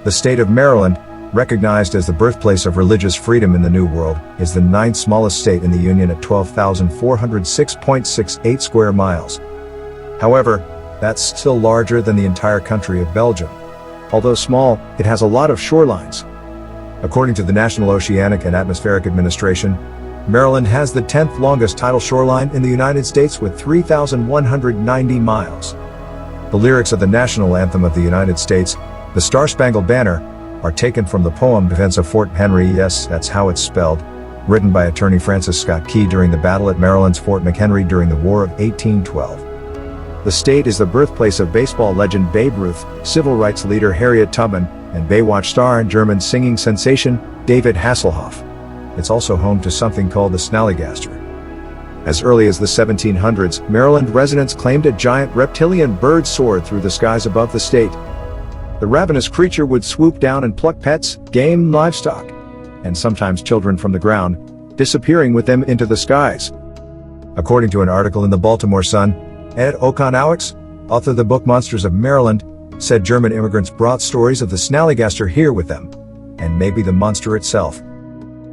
The state of Maryland, recognized as the birthplace of religious freedom in the New World, is the 9th smallest state in the Union at 12,406.68 square miles. However, that's still larger than the entire country of Belgium. Although small, it has a lot of shorelines. According to the National Oceanic and Atmospheric Administration, Maryland has the 10th longest tidal shoreline in the United States with 3,190 miles. The lyrics of the national anthem of the United States, the Star-Spangled Banner, are taken from the poem Defense of Fort Henry, yes, that's how it's spelled, written by attorney Francis Scott Key during the battle at Maryland's Fort McHenry during the War of 1812. The state is the birthplace of baseball legend Babe Ruth, civil rights leader Harriet Tubman, and Baywatch star and German singing sensation David Hasselhoff. It's also home to something called the Snallygaster. As early as the 1700s, Maryland residents claimed a giant reptilian bird soared through the skies above the state. The ravenous creature would swoop down and pluck pets, game, livestock, and sometimes children from the ground, disappearing with them into the skies. According to an article in the Baltimore Sun, Ed Okonowicz, author of the book Monsters of Maryland, said German immigrants brought stories of the Snallygaster here with them, and maybe the monster itself.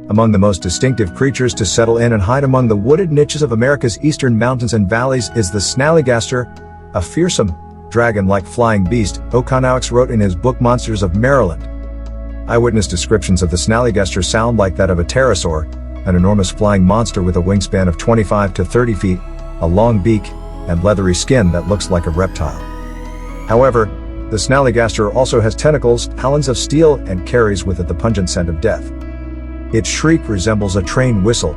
Among the most distinctive creatures to settle in and hide among the wooded niches of America's eastern mountains and valleys is the Snallygaster, a fearsome, dragon-like flying beast, Okonowicz wrote in his book Monsters of Maryland. Eyewitness descriptions of the Snallygaster sound like that of a pterosaur, an enormous flying monster with a wingspan of 25 to 30 feet, a long beak, and leathery skin that looks like a reptile. However, the Snallygaster also has tentacles, talons of steel, and carries with it the pungent scent of death. Its shriek resembles a train whistle.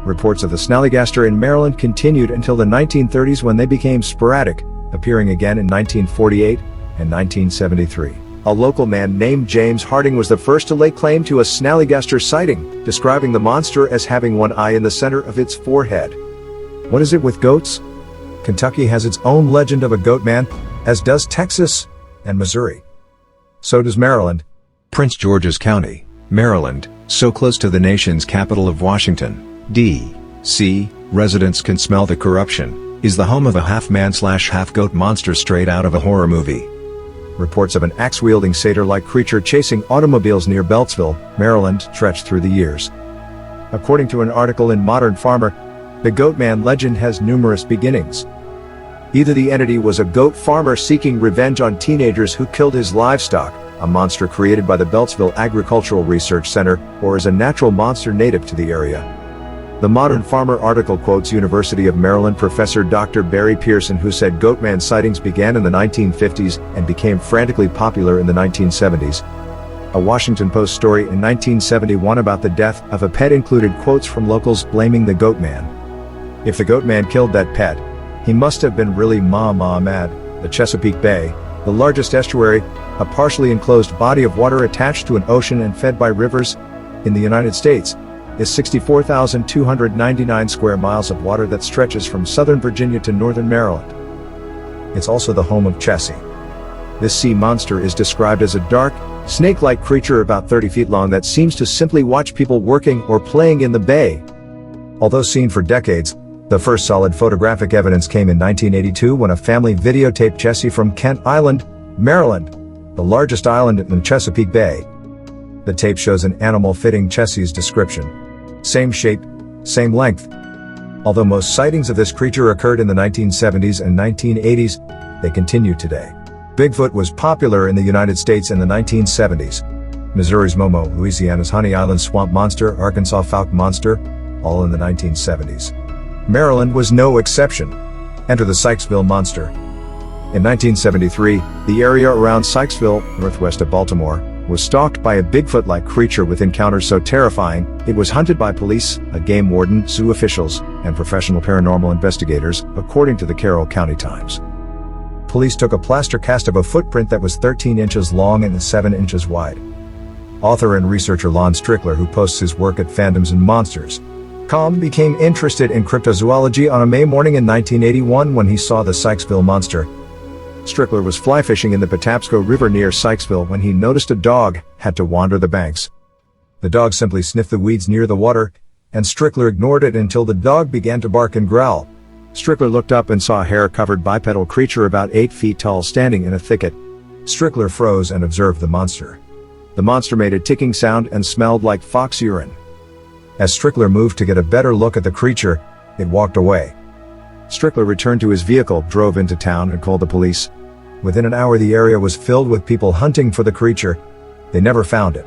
Reports of the Snallygaster in Maryland continued until the 1930s when they became sporadic, appearing again in 1948 and 1973. A local man named James Harding was the first to lay claim to a Snallygaster sighting, describing the monster as having one eye in the center of its forehead. What is it with goats? Kentucky has its own legend of a goat man, as does Texas and Missouri. So does Maryland. Prince George's County, Maryland, so close to the nation's capital of Washington, D.C., residents can smell the corruption, is the home of a half-man/half-goat monster straight out of a horror movie. Reports of an axe-wielding satyr-like creature chasing automobiles near Beltsville, Maryland, stretched through the years. According to an article in Modern Farmer, the Goatman legend has numerous beginnings. Either the entity was a goat farmer seeking revenge on teenagers who killed his livestock, a monster created by the Beltsville Agricultural Research Center, or is a natural monster native to the area. The Modern Farmer article quotes University of Maryland professor Dr. Barry Pearson, who said Goatman sightings began in the 1950s and became frantically popular in the 1970s. A Washington Post story in 1971 about the death of a pet included quotes from locals blaming the Goatman. If the Goatman killed that pet, he must have been really mad. The Chesapeake Bay, the largest estuary, a partially enclosed body of water attached to an ocean and fed by rivers, in the United States, is 64,299 square miles of water that stretches from southern Virginia to northern Maryland. It's also the home of Chessie. This sea monster is described as a dark, snake-like creature about 30 feet long that seems to simply watch people working or playing in the bay. Although seen for decades, the first solid photographic evidence came in 1982 when a family videotaped Chessie from Kent Island, Maryland, the largest island in the Chesapeake Bay. The tape shows an animal fitting Chessie's description. Same shape, same length. Although most sightings of this creature occurred in the 1970s and 1980s, they continue today. Bigfoot was popular in the United States in the 1970s. Missouri's Momo, Louisiana's Honey Island Swamp Monster, Arkansas Fouke Monster, all in the 1970s. Maryland was no exception. Enter the Sykesville Monster. In 1973, the area around Sykesville, northwest of Baltimore, was stalked by a Bigfoot-like creature with encounters so terrifying, it was hunted by police, a game warden, zoo officials, and professional paranormal investigators, according to the Carroll County Times. Police took a plaster cast of a footprint that was 13 inches long and 7 inches wide. Author and researcher Lon Strickler, who posts his work at Fandoms and Monsters.com, became interested in cryptozoology on a May morning in 1981 when he saw the Sykesville Monster. Strickler was fly fishing in the Patapsco River near Sykesville when he noticed a dog had to wander the banks. The dog simply sniffed the weeds near the water, and Strickler ignored it until the dog began to bark and growl. Strickler looked up and saw a hair-covered bipedal creature about 8 feet tall standing in a thicket. Strickler froze and observed the monster. The monster made a ticking sound and smelled like fox urine. As Strickler moved to get a better look at the creature, it walked away. Strickler returned to his vehicle, drove into town, and called the police. Within an hour, the area was filled with people hunting for the creature. They never found it.